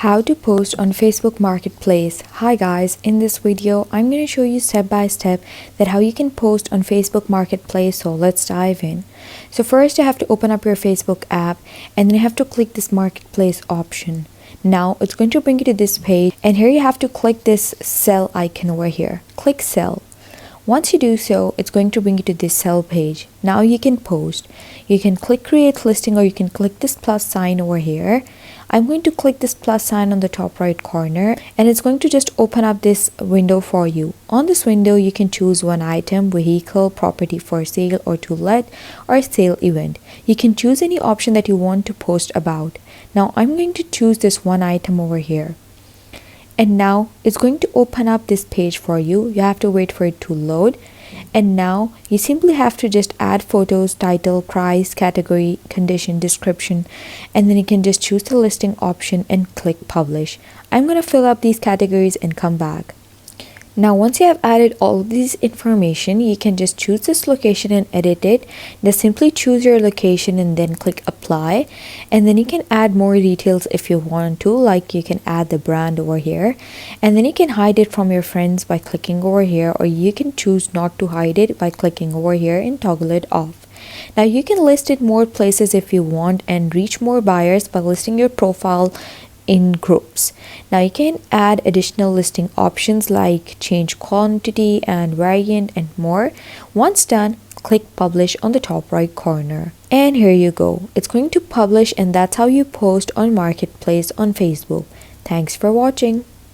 How to post on Facebook Marketplace. Hi guys, in this video I'm going to show you step by step that how you can post on Facebook Marketplace. So let's dive in. So first you have to open up your Facebook app and then you have to click this Marketplace option. Now it's going to bring you to this page and here you have to click this sell icon over here. Click sell. Once you do so, it's going to bring you to this sell page. Now you can post. You can click create listing or you can click this plus sign over here. I'm going to click this plus sign on the top right corner and it's going to just open up this window for you. On this window, you can choose one item, vehicle, property for sale or to let, or sale event. You can choose any option that you want to post about. Now I'm going to choose this one item over here. And now it's going to open up this page for you. You have to wait for it to load. And now you simply have to just add photos, title, price, category, condition, description, and then you can just choose the listing option and click publish. I'm going to fill up these categories and come back. Now once you have added all of this information, you can just choose this location and edit it. Just simply choose your location and then click apply, and then you can add more details if you want to, like you can add the brand over here, and then you can hide it from your friends by clicking over here, or you can choose not to hide it by clicking over here and toggle it off. Now you can list it more places if you want and reach more buyers by listing your profile in groups. Now you can add additional listing options like change quantity and variant and more. Once done, click publish on the top right corner. And here you go. It's going to publish, and that's how you post on Marketplace on Facebook. Thanks for watching.